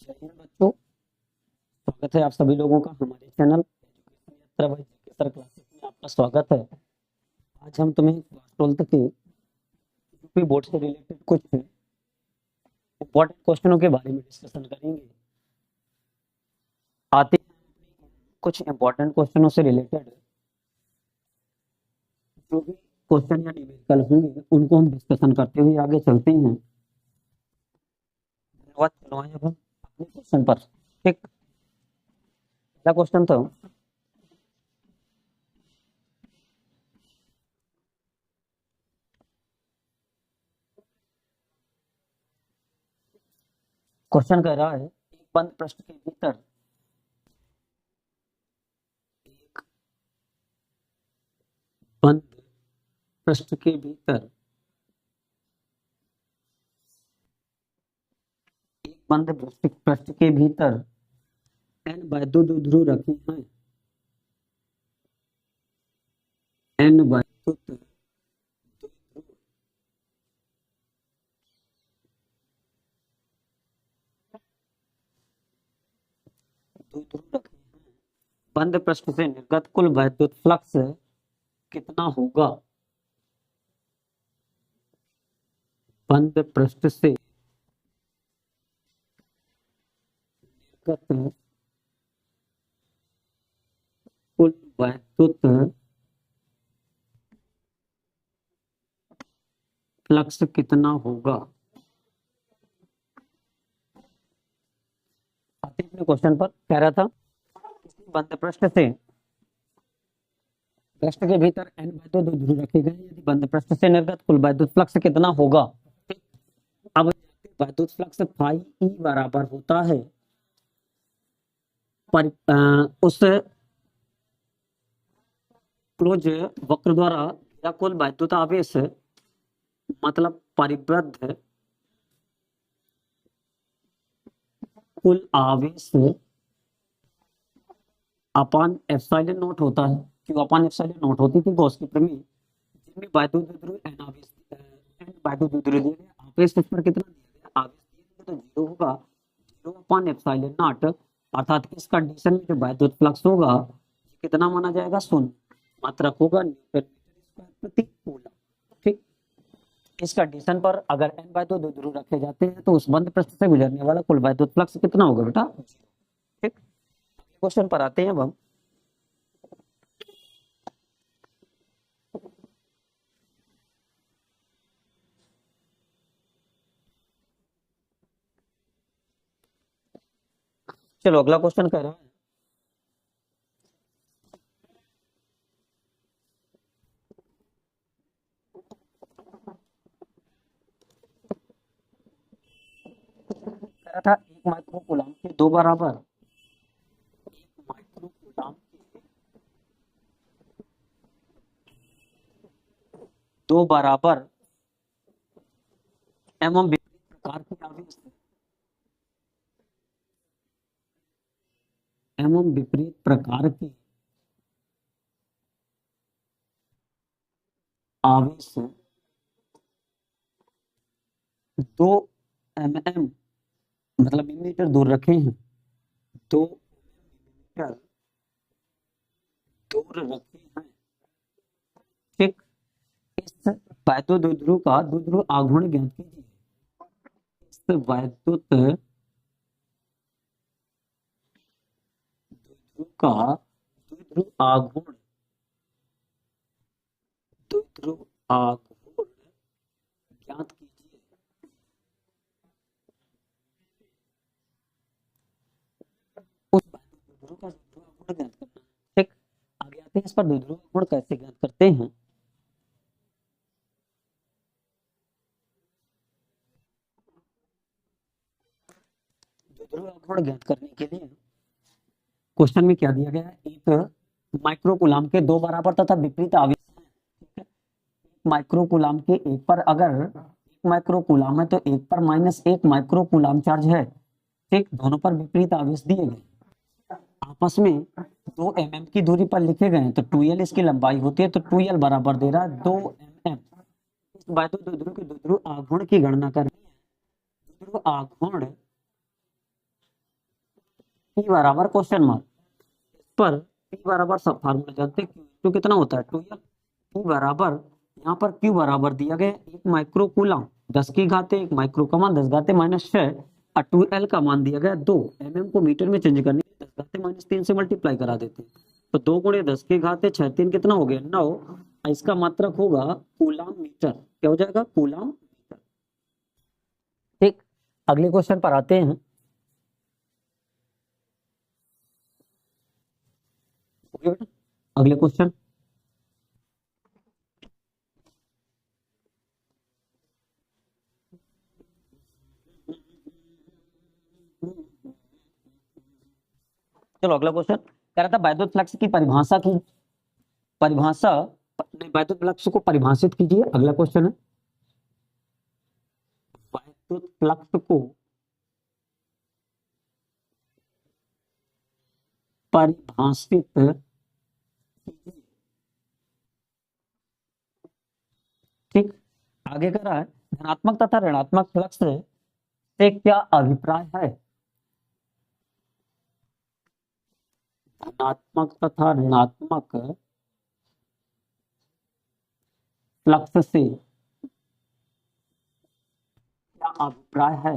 जय हिंद बच्चों, स्वागत है आप सभी लोगों का हमारे चैनल एजुकेशन यात्रा बाय जीके सर क्लासेस में आपका स्वागत है। आज हम तुम्हें क्लास 12 के यूपी बोर्ड से रिलेटेड कुछ इंपॉर्टेंट क्वेश्चनों के बारे में डिस्कशन करेंगे। आते हैं कुछ इंपॉर्टेंट क्वेश्चनों से रिलेटेड जो भी क्वेश्चन या न्यूमेरिकल होंगे उनको हम डिस्कशन करते हुए आगे चलते हैं। धन्यवाद। चलो आए अब हम अपने क्वेश्चन पर। ठीक, पहला क्वेश्चन तो क्वेश्चन कह रहा है एक बंद पृष्ठ के भीतर एक बंद पृष्ठ के भीतर एक बंद पृष्ठ के भीतर n वैद्युत ध्रुव रखे हैं। n वैद्युत ध्रुव रखे हैं। बंद पृष्ठ से निर्गत कुल वैद्युत फ्लक्स कितना होगा? बंद पृष्ठ से निर्गत कुल वैद्युत फ्लक्स कितना होगा? अपने क्वेश्चन पर कह रहा था बंद पृष्ठ से पृष्ठ के भीतर n वैद्युत ध्रुव रखे गए, यदि बंद पृष्ठ से निर्गत कुल वैद्युत फ्लक्स कितना होगा? अब वैद्युत फ्लक्स फाई ई बराबर होता है उस क्लोज वक्र द्वारा या कुल वैद्युत आवेश मतलब परिबद्ध कुल आवेश अपान एप्सिलॉन नॉट होता है। क्यों अपान एप्सिलॉन नॉट होती थी? गॉस की प्रमेय जिसमें वैद्युत ध्रुव n आवेश n वैद्युत ध्रुव दिए गए, आवेश इस पर कितना दिया गया? आवेश दिए गए तो 0 होगा, 0 अपान एप्सिलॉन नॉट, अर्थात इस कंडीशन में जो वैद्युत फ्लक्स होगा कितना माना जाएगा? 0 मात्रक होगा न्यूटन मीटर स्क्वायर प्रति कूलम। ठीक, इस कंडीशन पर अगर n वैद्युत ध्रुव रखे जाते हैं तो उस बंद पृष्ठ से गुजरने वाला कुल वैद्युत फ्लक्स कितना होगा बेटा? 0। ठीक, क्वेश्चन पर आते हैं अब हम। चलो अगला क्वेश्चन कह रहा है था एक माइक्रो कूलम के दो बराबर एक माइक्रो कूलम के दो बराबर एवं विपरीत प्रकार के आवेश एवं विपरीत प्रकार के आवेश 2 mm मतलब मिलीमीटर दूर रखे हैं, 2 मिलीमीटर दूर रखे हैं। ठीक, इस वैद्युत द्विध्रुव का द्विध्रुव आघूर्ण ज्ञात कीजिए। इस वैद्युत द्विध्रुव का द्विध्रुव आघूर्ण ज्ञात कीजिए। उस द्विध्रुव का द्विध्रुव आघूर्ण ज्ञात करना है। ठीक, आगे आते हैं इस पर द्विध्रुव आघूर्ण कैसे ज्ञात करते हैं। द्विध्रुव आघूर्ण ज्ञात करने के लिए क्वेश्चन में क्या दिया गया है? एक माइक्रो कूलम के दो बराबर तथा विपरीत आवेश हैं। माइक्रो कूलम के एक पर अगर एक माइक्रो कूलम है तो एक पर -1 माइक्रो कूलम चार्ज है। ठीक, दोनों पर विपरीत आवेश दिए गए, आपस में 2 mm की दूरी पर लिखे गए हैं, तो 2l इसकी लंबाई होती है, तो 2l बराबर दे रहा है 2 mm। इस वैद्युत द्विध्रुव के द्विध्रुव आघूर्ण की गणना करनी है। द्विध्रुव आघूर्ण P बराबर क्वेश्चन मार्क, पर P बराबर सब फार्मूला जानते हैं, Q कितना होता है 2L। P बराबर, यहाँ पर Q बराबर दिया गया 1 माइक्रो कूलम, 10 की घाते 1 माइक्रो का मान 10 घाते -6, और 2L का मान दिया गया 2। mm को मीटर में चेंज करने के लिए 10 घाते -3 से मल्टीप्लाई करा देते हैं, तो 2 गुणे 10 की घाते 6 3 कितना हो गया 9, और इसका मात्रक होगा कूलम मीटर। क्या हो जाएगा कूलम मीटर। ठीक, अगले क्वेश्चन पर आते हैं। ओके बेटा, अगले क्वेश्चन। चलो अगला क्वेश्चन कह रहा था वैद्युत फ्लक्स की परिभाषा की, परिभाषा नहीं, वैद्युत फ्लक्स को परिभाषित कीजिए। अगला क्वेश्चन है वैद्युत फ्लक्स को परिभाषित कीजिए। ठीक, आगे कह रहा है धनात्मक तथा ऋणात्मक फ्लक्स से क्या अभिप्राय है। धनात्मक तथा ऋणात्मक फ्लक्स से क्या अभिप्राय है।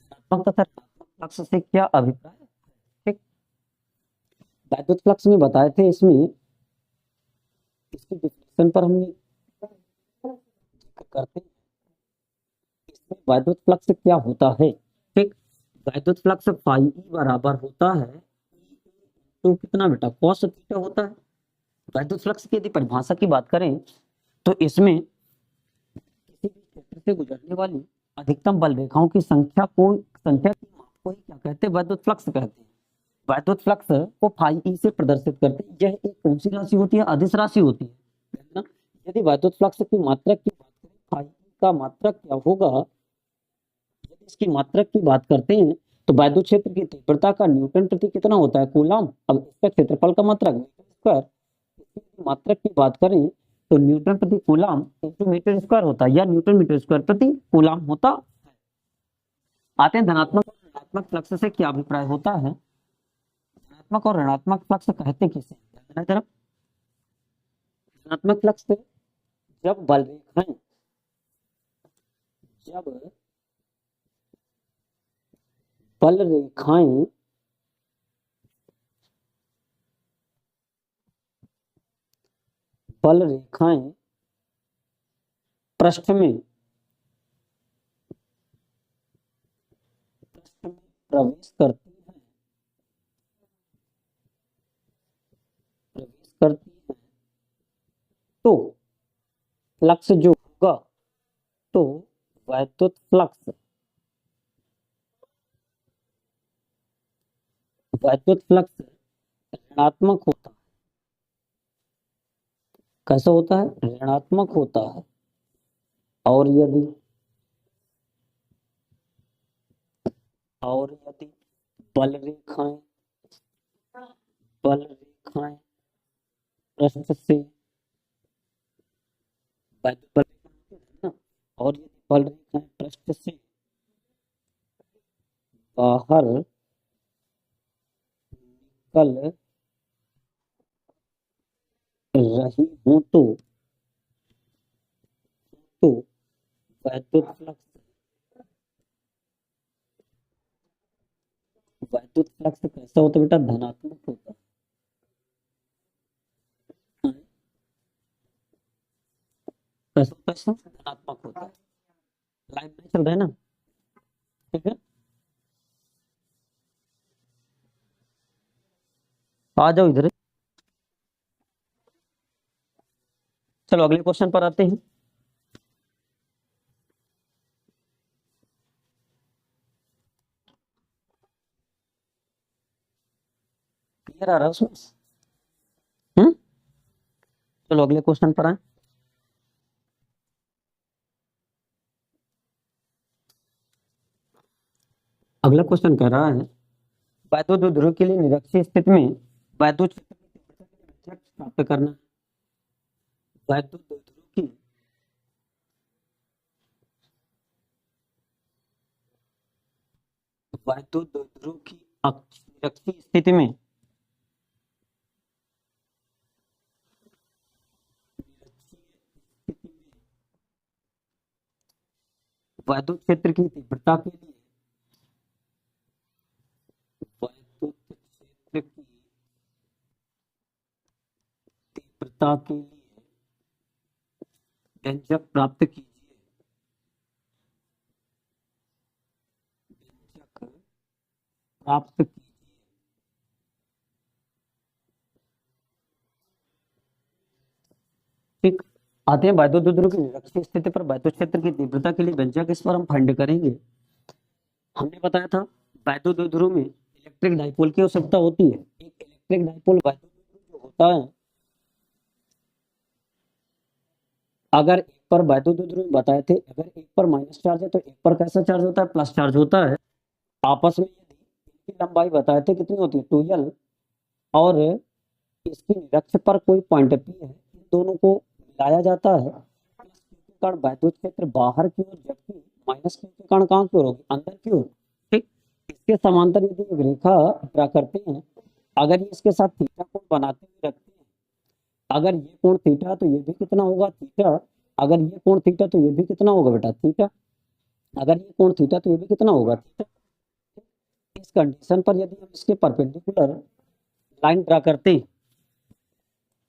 धनात्मक तथा ऋणात्मक फ्लक्स से क्या अभिप्राय है। ठीक, वैद्युत फ्लक्स में बताए थे, इसमें इसकी डिफिनेशन पर हमने जिक्र करते हैं, इसमें वैद्युत फ्लक्स क्या होता है। ठीक, वैद्युत फ्लक्स फाई ई बराबर होता है तो कितना बेटा cos थीटा होता है। वैद्युत फ्लक्स की यदि परिभाषा की बात करें तो इसमें किसी भी क्षेत्र से गुजरने वाली अधिकतम बल रेखाओं की संख्या की माप को ही क्या कहते हैं वैद्युत फ्लक्स कहते हैं। वैद्युत फ्लक्स को फाई ई से प्रदर्शित करते हैं। यह एक कौन सी राशि होती है, अदिश राशि होती है ना। यदि वैद्युत फ्लक्स की मात्रक की बात करें, फाई ई का मात्रक क्या होगा, यदि इसकी मात्रक की बात करते हैं तो वैद्युत क्षेत्र की तीव्रता का न्यूटन प्रति कितना होता है कूलम। अब इसका क्षेत्रफल का मात्रक मीटर स्क्वायर, इसकी मात्रक की बात करें तो न्यूटन प्रति कूलम इंटू मीटर स्क्वायर होता है, या न्यूटन मीटर स्क्वायर प्रति कूलम होता है। आते हैं धनात्मक और ऋणात्मक फ्लक्स से क्या अभिप्राय होता है। धनात्मक और ऋणात्मक फ्लक्स कहते किसे हैं जरा। धनात्मक फ्लक्स जब बल रेखाएं, जब बल रेखाएं बल रेखाएं पृष्ठ में प्रवेश करती है, तो फ्लक्स जो होगा, तो वैद्युत फ्लक्स ऋणात्मक होता है। कैसा होता है, ऋणात्मक होता है। और यदि बल रेखाएं पृष्ठ से वैद्युत बल रेखाएं ना, और यदि बल रेखाएं पृष्ठ से बाहर निकल रही हूं तो वैद्युत फ्लक्स कैसा होता है बेटा, धनात्मक होता है। कैसा होता है, धनात्मक होता है। लाइन में चल रहा है ना, ठीक है। आ जाओ इधर, चलो अगले क्वेश्चन पर आते हैं। क्लियर आ रहा है उसमें। हम्म, चलो अगले क्वेश्चन पर आए। अगला क्वेश्चन कह रहा है वैद्युत ध्रुव के लिए निरक्षीय स्थिति में वैद्युत क्षेत्र की तीव्रता के लिए व्यंजक प्राप्त करना। वैद्युत ध्रुव की वैद्युत द्विध्रुव की निरक्षीय स्थिति में वैद्युत क्षेत्र की तीव्रता के लिए वैद्युत क्षेत्र की तीव्रता के लिए व्यंजक प्राप्त कीजिए। व्यंजक प्राप्त कीजिए। ठीक, आते हैं वैद्युत द्विध्रुव की निरक्षीय स्थिति पर वैद्युत क्षेत्र की तीव्रता के लिए व्यंजक। इस पर हम फाइंड करेंगे। हमने बताया था वैद्युत द्विध्रुव में इलेक्ट्रिक डाइपोल की आवश्यकता होती है। एक इलेक्ट्रिक डाइपोल वैद्युत द्विध्रुव जो होता है, अगर एक पर वैद्युत द्विध्रुव में बताए थे, अगर एक पर माइनस चार्ज है तो एक पर कैसा चार्ज होता है, प्लस चार्ज होता है। आपस में यदि इनकी लंबाई बताए थे कितनी होती है, 2l, और इसकी निरक्ष पर कोई पॉइंट P है, इन दोनों को मिलाया जाता है। प्लस क्यू के कारण वैद्युत क्षेत्र बाहर की ओर, जबकि माइनस क्यू के कारण कहाँ की ओर होगी, अंदर की ओर। ठीक, इसके समांतर यदि एक रेखा ड्रा करते हैं, अगर ये इसके साथ थीटा कोण बनाते हुए रखते हैं, अगर ये कोण थीटा तो ये भी कितना होगा, थीटा। अगर ये कोण थीटा तो ये भी कितना होगा बेटा, थीटा। अगर ये कोण थीटा तो ये भी कितना होगा, थीटा। इस कंडीशन पर यदि हम इसके परपेंडिकुलर लाइन ड्रा करते हैं,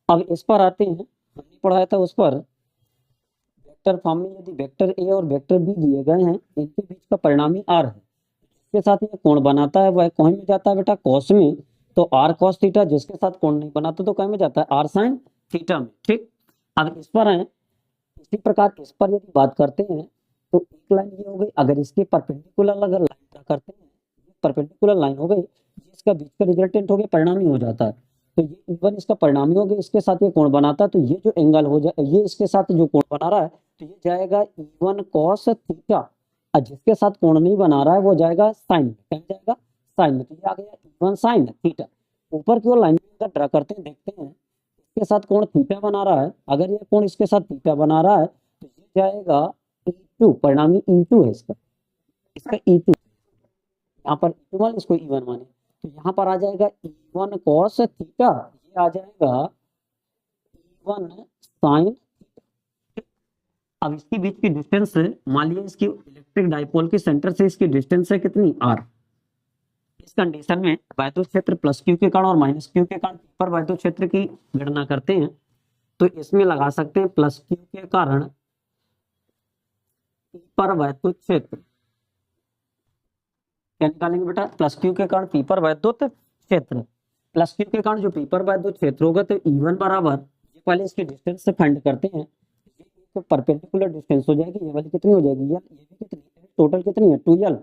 अब इस पर आते हैं, हमने पढ़ाया था उस पर वेक्टर फॉर्म में यदि वेक्टर ए और वेक्टर बी दिए गए हैं, इनके बीच का परिणामी आर है, जिसके साथ ये कोण बनाता है वह कौन में जाता है बेटा, कॉस में। तो आर कॉस थीटा, जिसके साथ कोण नहीं बनाता तो कौन में जाता है, आर साइन थीटा में। ठीक, अब इस पर आए, इसी प्रकार इस पर यदि बात करते हैं तो एक लाइन ये हो गई। अगर इसके परपेंडिकुलर अगर लाइन ड्रा करते हैं, परपेंडिकुलर लाइन हो गई, इसका बीच का रिजल्टेंट हो गया, परिणामी हो जाता है। तो ये E1 इसका परिणामी हो गया, इसके साथ ये कोण बनाता है, तो ये जो एंगल हो जाए, ये इसके साथ जो कोण बना रहा है तो ये जाएगा E1 cos थीटा, और जिसके साथ कोण नहीं बना रहा है वो जाएगा साइन में। क्या जाएगा, साइन में। तो ये आ गया E1 साइन थीटा। ऊपर की ओर लाइन ड्रा करते हैं, देखते हैं इसके साथ कोण थीटा बना रहा है, अगर ये कोण इसके साथ थीटा बना रहा है तो ये जाएगा E2, परिणामी E2 है इसका, इसका E2। यहाँ पर E2 मान, इसको E1 माने, तो यहाँ पर आ जाएगा E1 cos थीटा, ये आ जाएगा E1 sin थीटा। अब इसके बीच की डिस्टेंस, मान लिया इसकी इलेक्ट्रिक डाइपोल के सेंटर से इसकी डिस्टेंस है कितनी, r। इस कंडीशन में वैद्युत क्षेत्र प्लस क्यू के कारण और माइनस क्यू के कारण पर वैद्युत क्षेत्र की गणना करते हैं, तो इसमें लगा सकते हैं प्लस क्यू के कारण पर वैद्युत क्षेत्र। क्या निकालेंगे बेटा, प्लस क्यू के कारण पी पर वैद्युत क्षेत्र। प्लस क्यू के कारण जो पी पर वैद्युत क्षेत्र होगा, तो E1 बराबर, ये पहले इसकी डिस्टेंस से फाइंड करते हैं, तो परपेंडिकुलर डिस्टेंस हो जाएगी, ये वाली कितनी हो जाएगी, ये भी कितनी, टोटल कितनी है 2l,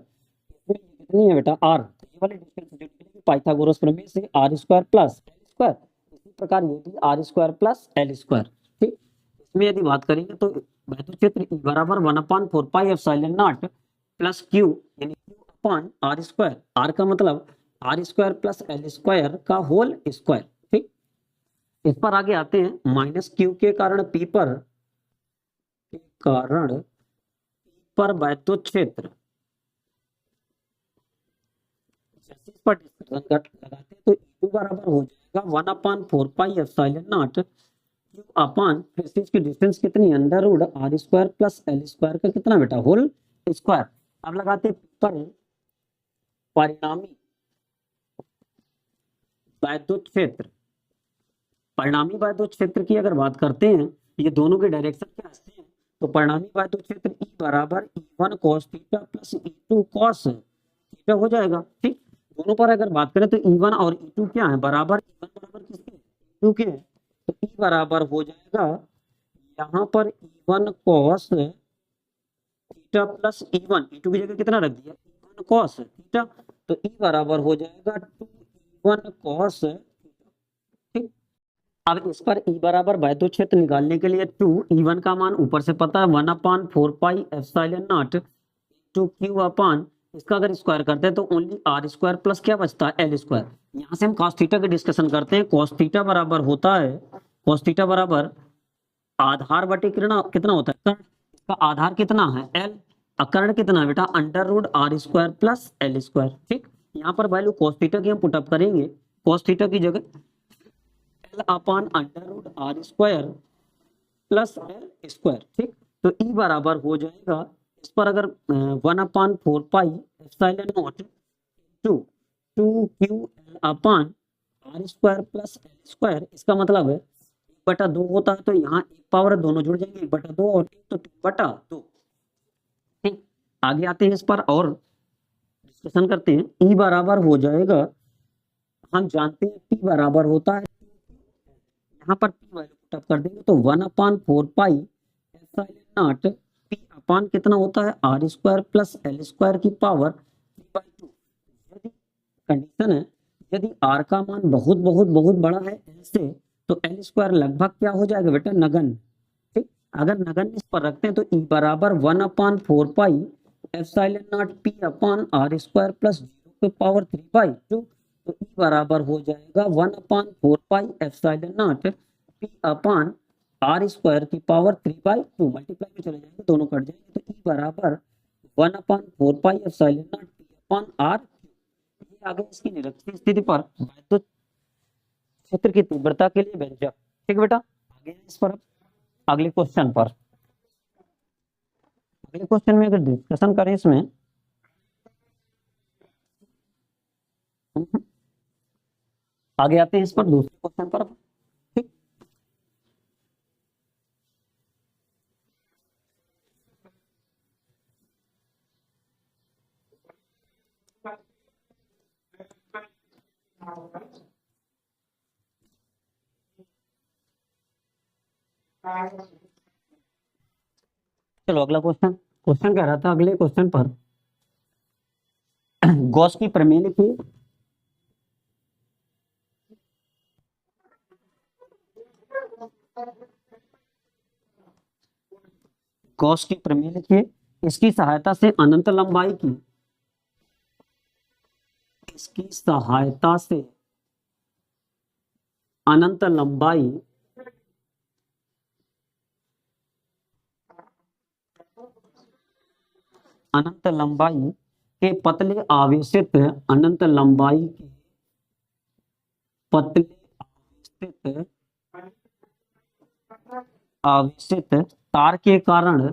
इसमें ये कितनी है बेटा r। तो ये वाली डिस्टेंस जो निकलेगी पाइथागोरस प्रमेय से r square plus l square, इसी प्रकार ये भी r square plus l square. ठीक, इसमें यदि बात करेंगे तो वैद्युत क्षेत्र E बराबर 1/4 pi epsilon not plus q, यानी q upon are square. R का मतलब r square plus L square का होल स्क्वायर। ठीक, इस पर आगे आते हैं, माइनस क्यू के कारण पी पर वैद्युत क्षेत्र, जैसे इस पर डिस्कशन लगाते हैं तो E2 बराबर हो जाएगा 1/4 pi epsilon nought Q upon, फिर से इसकी डिस्टेंस कितनी, under root R square plus L square का कितना बेटा, होल स्क्वायर। अब लगाते हैं पर परिणामी वैद्युत क्षेत्र। परिणामी वैद्युत क्षेत्र की अगर बात करते हैं, ये दोनों के डायरेक्शन क्या हैं, तो परिणामी वैद्युत क्षेत्र E बराबर E1 cos theta plus E2 cos theta हो जाएगा। ठीक, दोनों पर अगर बात करें तो E1 और E2 क्या है, बराबर, E1 बराबर किसके, E2 के, तो E बराबर हो जाएगा यहाँ पर E1 cos theta plus E1, E2 की जगह कितना रख दिया, E1 cos थीटा, तो E बराबर हो जाएगा 2E1 cos थीटा। ठीक, अब इस पर E बराबर वैद्युत क्षेत्र निकालने के लिए 2E1 का मान ऊपर से पता है 1/4 pi epsilon nought two Q upon, इसका अगर स्क्वायर करते हैं तो ओनली आर स्क्वायर प्लस क्या बचता है, एल स्क्वायर। यहाँ से हम cos थीटा की डिस्कशन करते हैं। cos थीटा बराबर होता है, cos थीटा बराबर आधार बटे कितना कितना होता है, इसका आधार कितना है, एल, अकर्ण कितना है बेटा, under root R square plus L square. ठीक, यहाँ पर वैल्यू cos थीटा की हम पुटअप करेंगे। cos थीटा की जगह L upon under root R square plus L square. ठीक, तो ई बराबर हो जाएगा, इस पर अगर 1/4 pi epsilon nought two two Q L upon are square plus L square, इसका मतलब है 1/2 होता है, तो यहाँ एक पावर दोनों जुड़ जाएंगे, 1/2 और 1 तो 3/2। ठीक, आगे आते हैं इस पर और डिस्कशन करते हैं। ई बराबर हो जाएगा, हम जानते हैं पी बराबर होता है, यहाँ पर पी वैल्यू पुट अप कर देंगे तो 1/4 pi epsilon nought P upon कितना होता है, R square plus L square की पावर 3/2। यदि कंडीशन है, यदि आर का मान बहुत बहुत बहुत बड़ा है एल से, तो एल स्क्वायर लगभग क्या हो जाएगा बेटा, नगण्य। ठीक, अगर नगण्य इस पर रखते हैं तो ई बराबर 1/4 pi epsilon nought P upon are square plus 0 की पावर 3/2, तो ई बराबर हो जाएगा 1/4 pi epsilon nought P upon are square की पावर 3/2, मल्टीप्लाई में चले जाएंगे, दोनों कट जाएंगे, तो ई बराबर 1/4 pi epsilon nought P upon R. ये आगे इसकी निरक्षीय स्थिति पर वैद्युत क्षेत्र की तीव्रता के लिए व्यंजक। ठीक बेटा, आगे इस पर अगले क्वेश्चन पर, अगले क्वेश्चन में अगर डिस्कशन करें इसमें, आगे आते हैं इस पर दूसरे क्वेश्चन पर। ठीक, चलो अगला क्वेश्चन। क्वेश्चन कह रहा था अगले क्वेश्चन पर गॉस की प्रमेय लिखिए। गॉस की प्रमेय लिखिए, इसकी सहायता से अनंत लंबाई की, इसकी सहायता से अनंत लंबाई अनंत लंबाई के पतले आवेशित, अनंत लंबाई के पतले आवेशित आवेशित तार के कारण,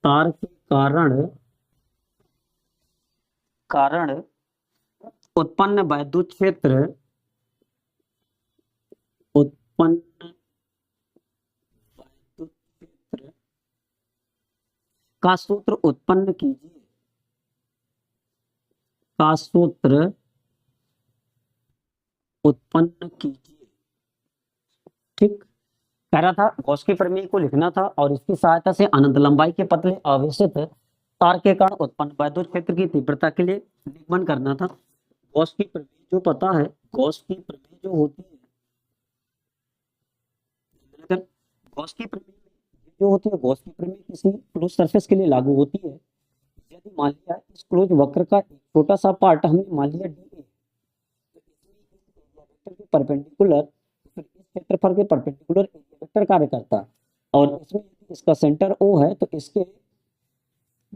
तार के कारण कारण उत्पन्न वैद्युत क्षेत्र, उत्पन्न वैद्युत क्षेत्र का सूत्र उत्पन्न कीजिए, का सूत्र उत्पन्न कीजिए। ठीक, कह रहा था गॉस की प्रमेय को लिखना था और इसकी सहायता से अनंत लंबाई के पतले आवेशित तार के कारण उत्पन्न वैद्युत क्षेत्र की तीव्रता के लिए निगमन करना था। गॉस की प्रमेय जो पता है, गॉस की प्रमेय जो होती है, गॉस की प्रमेय जो होती है, गॉस की प्रमेय किसी क्लोज सरफेस के लिए लागू होती है। यदि मान लिया इस क्लोज वक्र का एक छोटा सा पार्ट हमने मान लिया डी ए, तो इसमें के परपेंडिकुलर, फिर इस क्षेत्रफल के परपेंडिकुलर एरिया वेक्टर कार्य करता है, और इसमें इसका सेंटर ओ है, तो इसके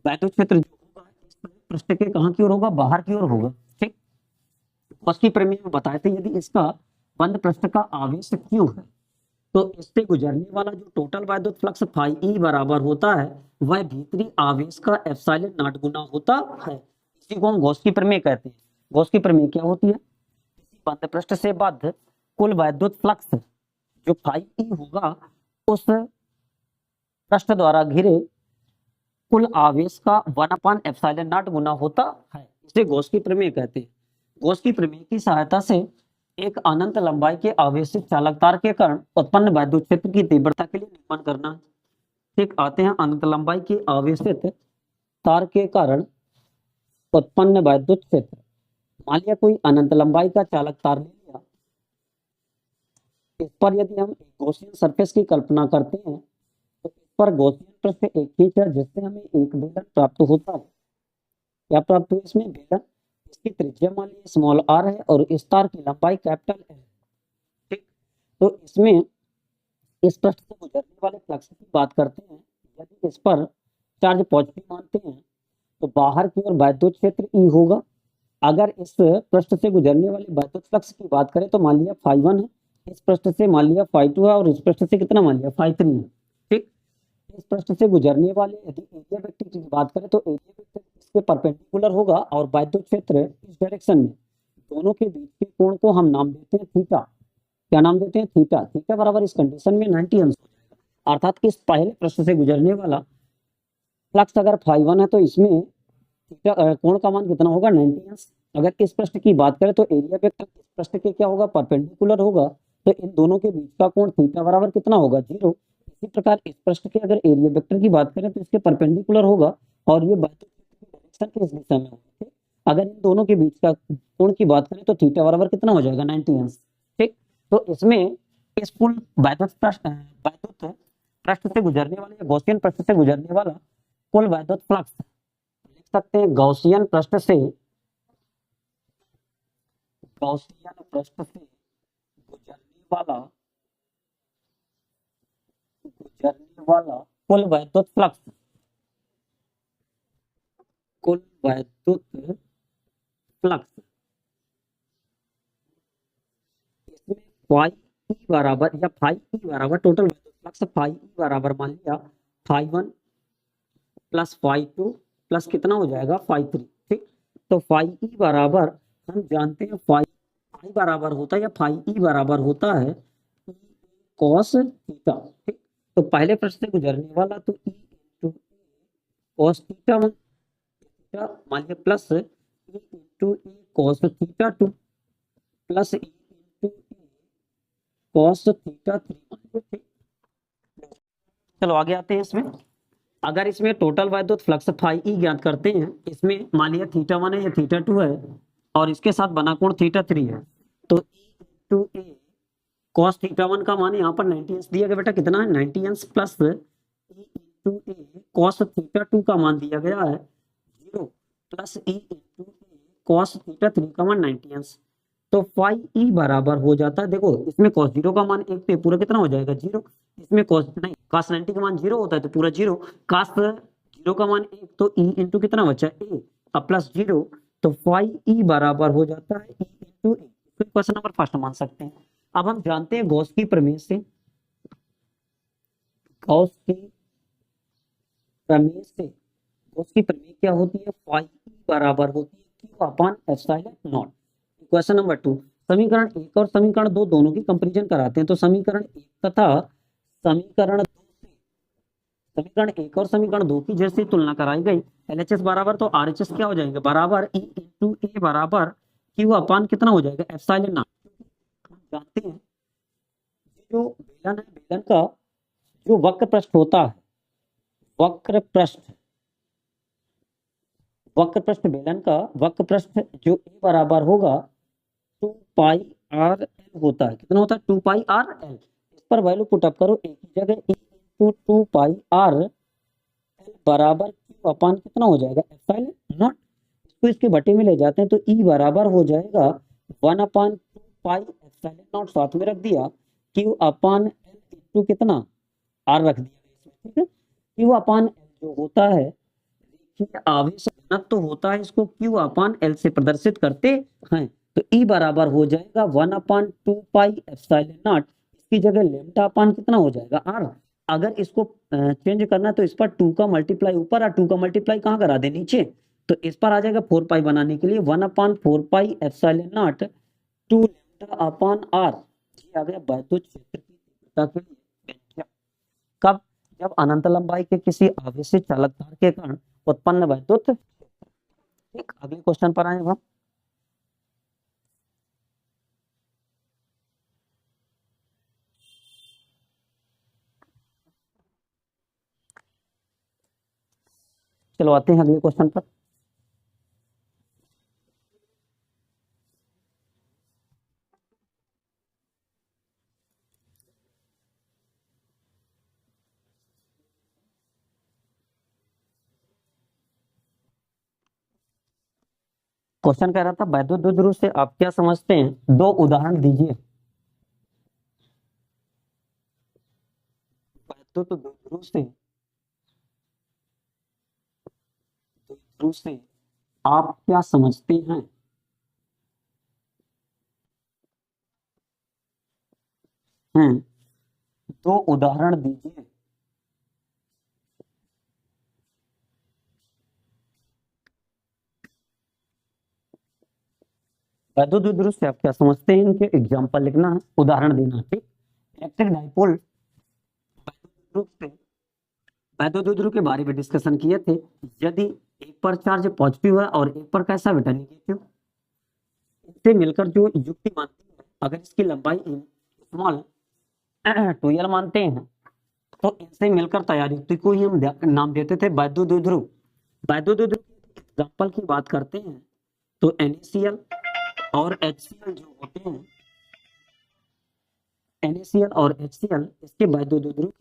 वैद्युत क्षेत्र जो होगा इस पृष्ठ के कहाँ की ओर होगा, बाहर की ओर होगा। ठीक, गॉस की प्रमेय में बताए थे यदि इसका बंद पृष्ठ का आवेश क्यू है, तो इससे गुजरने वाला जो टोटल वैद्युत फ्लक्स फाई ई बराबर होता है, वह भीतरी आवेश का एप्सिलॉन नॉट गुना होता है। इसी को हम गॉस की प्रमेय कहते हैं। गॉस की प्रमेय क्या होती है, किसी बंद पृष्ठ से बद्ध कुल वैद्युत फ्लक्स जो फाई ई होगा, उस पृष्ठ द्वारा घिरे कुल आवेश का 1/एप्सिलॉन नॉट गुना होता है। इसे गॉस की प्रमेय कहते हैं। गॉस की प्रमेय की सहायता से एक अनंत लंबाई के आवेशित चालक तार के कारण उत्पन्न वैद्युत क्षेत्र की तीव्रता के लिए निगमन करना। ठीक, आते हैं अनंत लंबाई के आवेशित तार के कारण उत्पन्न वैद्युत क्षेत्र। मान लिया कोई अनंत लंबाई का चालक तार ले लिया, इस पर यदि हम गॉसियन सरफेस की कल्पना करते हैं, तो इस पर गॉसियन पृष्ठ एक खींच है, जिससे हमें एक बेलन प्राप्त होता है। क्या प्राप्त हुआ इसमें, बेलन। इसकी त्रिज्या मान लीजिए स्मॉल आर है और इस तार की लंबाई कैपिटल एल। ठीक, तो इसमें इस पृष्ठ से गुजरने वाले फ्लक्स की बात करते हैं, यदि इस पर चार्ज पॉजिटिव मानते हैं तो बाहर की ओर वैद्युत क्षेत्र ई होगा। अगर इस पृष्ठ से गुजरने वाले वैद्युत फ्लक्स की बात करें तो मान लिया φ1 है, इस पृष्ठ से मान लिया φ2 है और इस पृष्ठ से कितना मान लिया φ3 है। ठीक, इस पृष्ठ से गुजरने वाले यदि एरिया वेक्टर की बात करें तो एरिया वेक्टर इसके परपेंडिकुलर होगा और वैद्युत क्षेत्र इस डायरेक्शन में, दोनों के बीच के कोण को हम नाम देते हैं थीटा। क्या नाम देते हैं? थीटा। थीटा बराबर इस कंडीशन में 90 अंश हो जाएगा, अर्थात इस पहले पृष्ठ से गुजरने वाला फ्लक्स अगर φ1 है तो इसमें थीटा कोण का मान कितना होगा? 90 अंश। अगर इस पृष्ठ की बात करें तो एरिया वेक्टर इस पृष्ठ के क्या होगा? परपेंडिकुलर होगा, तो इन दोनों के बीच का कोण थीटा बराबर कितना होगा? 0। इसी प्रकार इस पृष्ठ के अगर एरिया वेक्टर की बात करें तो इसके परपेंडिकुलर होगा और ये वैद्युत क्षेत्र की डायरेक्शन किस दिशा में होगी? अगर इन दोनों के बीच का कोण की बात करें तो थीटा बराबर कितना हो जाएगा? 90 अंश। ठीक, तो इसमें इस कुल वैद्युत पृष्ठ से गुजरने वाले या गॉसियन पृष्ठ से गुजरने वाला कुल वैद्युत फ्लक्स लिख सकते हैं गॉसियन पृष्ठ से गुजरने वाला कुल वैद्युत फ्लक्स, इसमें फाई ई बराबर या फाई ई बराबर टोटल वैद्युत फ्लक्स फाई ई बराबर मान लिया φ1 प्लस φ2 प्लस कितना हो जाएगा? φ3। ठीक, तो फाई ई बराबर हम जानते हैं फाई बराबर होता है या फाई ई बराबर होता है कॉस थीटा। ठीक, तो पहले प्रश्न से गुजरने वाला तो ई इंटू कॉस थीटा मान लिया plus E into E cos theta 2 plus E into E cos theta 3 मान लिया। ठीक, चलो आगे आते हैं इसमें। अगर इसमें टोटल वैद्युत फ्लक्स फाई ई ज्ञात करते हैं, इसमें मान लिया θ1 है या θ2 है और इसके साथ बना कोण θ3 है, तो ई इंटू ए कॉस θ1 का मान यहाँ पर 90 अंश दिया गया बेटा, कितना है? 90 अंश प्लस ई इंटू ए कॉस θ2 का मान दिया गया है 0 प्लस ई इंटू ए कॉस θ3 का मान 90 अंश। तो फाई ई बराबर हो जाता है, देखो इसमें cos 0 का मान 1 पे पूरा कितना हो जाएगा? 0। इसमें cos नहीं cos 90 का मान 0 होता है तो पूरा 0, cos 0 का मान 1 तो ई इंटू कितना बचा? ए अब प्लस 0, तो फाई ई बराबर हो जाता है ई इंटू ए। तो क्वेश्चन नंबर फर्स्ट मान सकते हैं। अब हम जानते हैं गॉस की प्रमेय से, गॉस की प्रमेय क्या होती है? फाई ई बराबर होती है Q upon epsilon not. Question number 2, समीकरण 1 और समीकरण 2 दोनों की कंपैरिजन कराते हैं। तो समीकरण 1 तथा समीकरण 1 और समीकरण 2 की जैसे तुलना कराई गई, एलएचएस बराबर तो आरएचएस क्या हो जाएगा? बराबर ई इंटू ए बराबर क्यू अपान कितना हो जाएगा? Epsilon not. हम जानते हैं जो बेलन है, बेलन का जो वक्र पृष्ठ होता है, वक्र पृष्ठ बेलन का वक्र पृष्ठ जो ए बराबर होगा 2 पाई आर एल होता है। कितना होता है? 2 पाई आर एल। इस पर वैल्यू पुट अप करो, एक ही जगह ई इंटू 2 पाई आर एल बराबर क्यू अपान कितना हो जाएगा? Epsilon not. इसको इसके बटे में ले जाते हैं तो ई बराबर हो जाएगा 1 अपान 2 पाई एप्सिलॉन नॉट, साथ में रख दिया क्यू अपान एल इंटू कितना? आर रख दिया इसमें। ठीक है, क्यू अपान एल जो होता है रेखीय आवेश घनत्व तो होता है, इसको क्यू अपान एल से प्रदर्शित करते हैं। तो ई बराबर हो जाएगा 1 अपान 2 पाई एप्सिलॉन नॉट, इसकी जगह लेम्डा अपान कितना हो जाएगा? आर। अगर इसको चेंज करना है तो इस पर 2 का मल्टीप्लाई ऊपर और 2 का मल्टीप्लाई कहाँ करा दे? नीचे। तो इस पर आ जाएगा 4 पाई बनाने के लिए 1 upon 4 pi epsilon nought 2 lambda upon R. ये आ गया वैद्युत क्षेत्र की तीव्रता के लिए व्याख्या। कब? जब अनंत लंबाई के किसी आवेशित चालक तार के कारण उत्पन्न वैद्युत। ठीक, अगले क्वेश्चन पर आए हम। चलो आते हैं अगले क्वेश्चन पर। क्वेश्चन कह रहा था वैद्युत द्विध्रुव से आप क्या समझते हैं? 2 उदाहरण दीजिए। वैद्युत द्विध्रुव से द्विध्रुव से आप क्या समझते हैं? हैं, दो उदाहरण दीजिए। वैद्युत द्विध्रुव से आप क्या समझते हैं, इनके एग्जाम्पल लिखना है, उदाहरण देना है, ठीक। इलेक्ट्रिक डाइपोल वैद्युत द्विध्रुव के बारे में डिस्कशन किए थे। यदि एक पर चार्ज पॉजिटिव है और एक पर कैसा बेटा नेगेटिव, इससे मिलकर जो युक्ति मानती है, अगर इसकी लंबाई स्मॉल 2l मानते हैं, तो इनसे मिलकर तैयार युक्ति को ही हम नाम देते थे वैद्युत द्विध्रुव। वैद्युत द्विध्रुव के एग्जाम्पल की बात करते हैं तो NaCl और HCl जो होते हैं, NaCl और HCl इसके वैद्युत द्विध्रुव